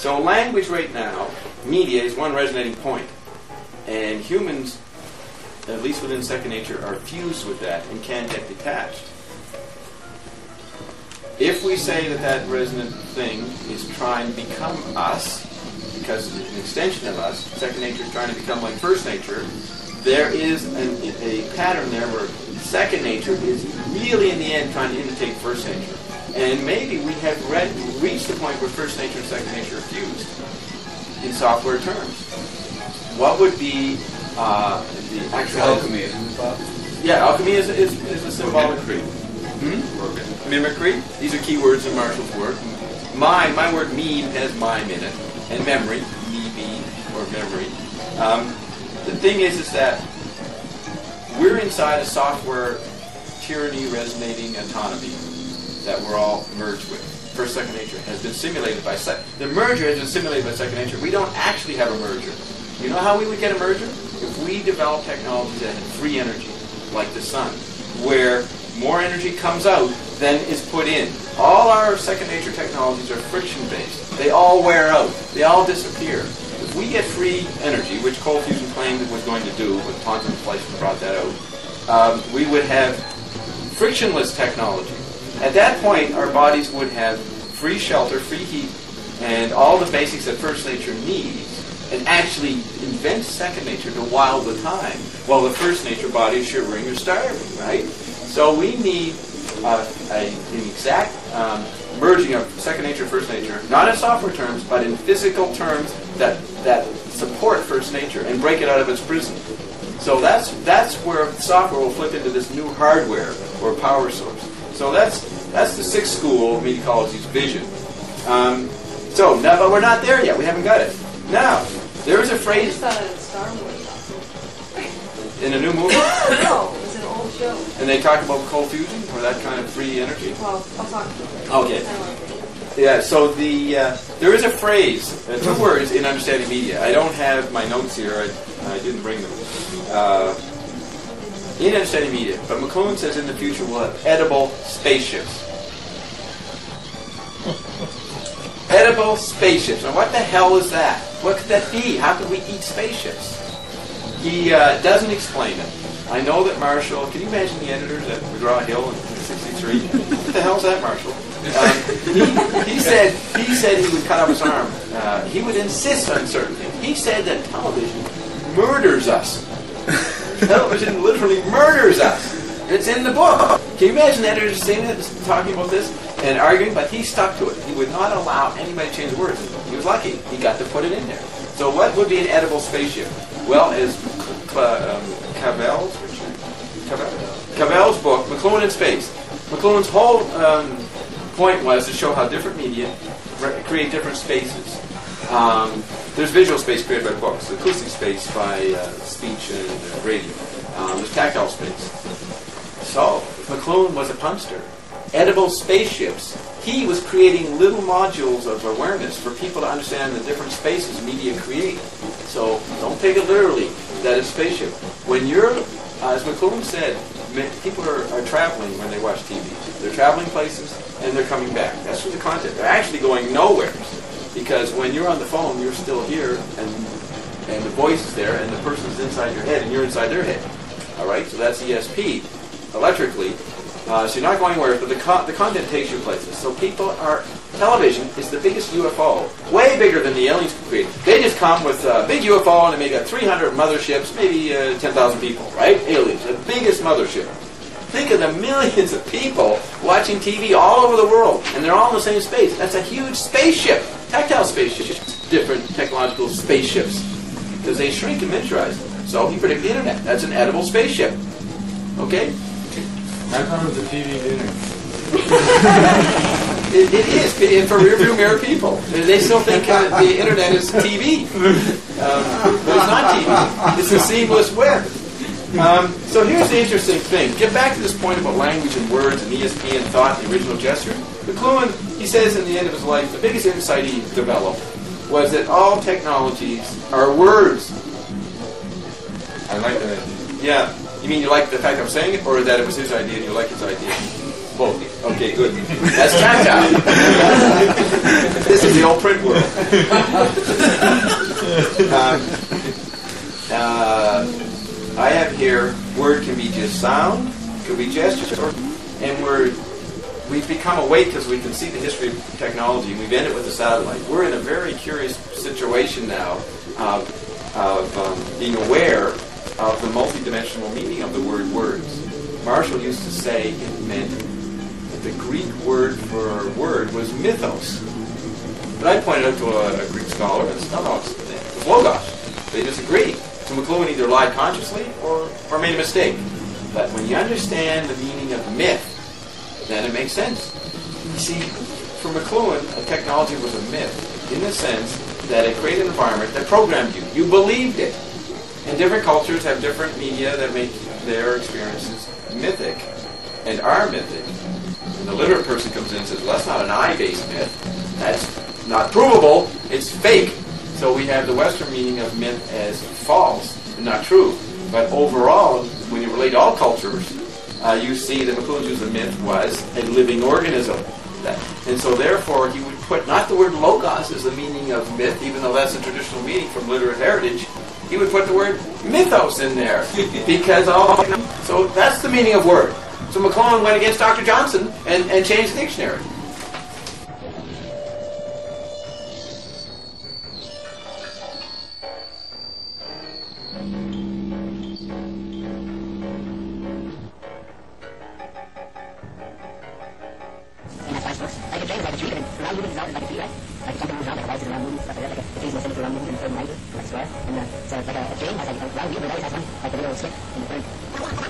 So language right now, media, is one resonating point. And humans, at least within second nature, are fused with that and can't get detached. If we say that that resonant thing is trying to become us, because it's an extension of us, second nature is trying to become like first nature, there is a pattern there where second nature is really in the end trying to imitate first nature. And maybe we have reached the point where first nature and second nature are fused in software terms. What would be the actual alchemy? Yeah, alchemy is a symbolic creed. Mimicry. These are keywords in Marshall's work. My word meme has mime in it, and memory, meme or memory. The thing is that we're inside a software tyranny resonating autonomy that we're all merged with. First, second nature has been simulated by the merger has been simulated by second nature. We don't actually have a merger. You know how we would get a merger? If we develop technologies that have free energy, like the sun, where more energy comes out than is put in. All our second nature technologies are friction-based. They all wear out. They all disappear. If we get free energy, which cold fusion claimed it was going to do, but quantum inflation brought that out, we would have frictionless technology. At that point, our bodies would have free shelter, free heat, and all the basics that first nature needs, and actually invent second nature to while the time, while the first nature body is shivering or starving, right? So we need an exact merging of second nature and first nature, not in software terms, but in physical terms that support first nature and break it out of its prison. So that's where software will flip into this new hardware or power source. So that's the sixth school of mediacology's vision. So now, but we're not there yet. We haven't got it. Now, there is a phrase. I just thought of Star Wars. In a new movie? No, it was an old show. And they talk about cold fusion or that kind of free energy? Well, I'll talk to you. Okay. Yeah, so there is a phrase, 2 words in understanding media. I don't have my notes here. I didn't bring them. In understanding media. But McLuhan says in the future we'll have edible spaceships. Edible spaceships. Now what the hell is that? What could that be? How could we eat spaceships? He doesn't explain it. I know that Marshall, can you imagine the editors at McGraw-Hill in 1963? What the hell's that, Marshall? He said he would cut off his arm. He would insist on certain things. He said that television murders us. Television literally murders us. It's in the book. Can you imagine the editors saying that, talking about this and arguing? But he stuck to it. He would not allow anybody to change the words. He was lucky. He got to put it in there. So what would be an edible spaceship? Well, as Cavell's book, McLuhan in Space. McLuhan's whole point was to show how different media create different spaces. There's visual space created by books, acoustic space by speech and radio. There's tactile space. So, McLuhan was a punster. Edible spaceships. He was creating little modules of awareness for people to understand the different spaces media create. So, don't take it literally that it's spaceship. When you're, as McLuhan said, people are traveling when they watch TV. They're traveling places and they're coming back. That's for the content. They're actually going nowhere. Because when you're on the phone, you're still here, and the voice is there, and the person's inside your head, and you're inside their head. All right, so that's ESP, electrically. So you're not going anywhere, but the content takes you places. So television is the biggest UFO, way bigger than the aliens could create. They just come with a big UFO, and they make 300 motherships, maybe 10,000 people, right? Aliens, the biggest mothership. Think of the millions of people watching TV all over the world, and they're all in the same space. That's a huge spaceship. Tactile spaceships, different technological spaceships, because they shrink and miniaturize. So he predicted the internet. That's an edible spaceship. Okay? I thought it was a TV dinner. It is for rearview mirror people. They still think the internet is TV. But it's not TV. It's a seamless web. So here's the interesting thing. Get back to this point about language and words and ESP and thought, the original gesture. McLuhan, he says in the end of his life, the biggest insight he developed was that all technologies are words. I like that. Yeah. You mean you like the fact I'm saying it, or that it was his idea and you like his idea? Both. Okay. Okay, good. That's tactile. This is the old print world. I have here, word can be just sound, could be gestures, and we've become awake because we can see the history of technology. We've ended with the satellite. We're in a very curious situation now of being aware of the multidimensional meaning of the word words. Marshall used to say it meant that the Greek word for word was mythos. But I pointed out to a Greek scholar, and it's it's logos. They disagreed. So McLuhan either lied consciously or made a mistake. But when you understand the meaning of myth, then it makes sense. You see, for McLuhan, a technology was a myth in the sense that it created an environment that programmed you. You believed it. And different cultures have different media that make their experiences mythic and are mythic. And the literate person comes in and says, well, that's not an I-based myth. That's not provable. It's fake. So we have the Western meaning of myth as false and not true. But overall, when you relate all cultures, you see that McLuhan's use of myth was a living organism. And so therefore, he would put not the word logos as the meaning of myth, even though that's a traditional meaning from literate heritage. He would put the word mythos in there. Because so that's the meaning of word. So McLuhan went against Dr. Johnson and changed the dictionary. So it's like a dream, has like a round wheel with always has one, like a little slip in the front.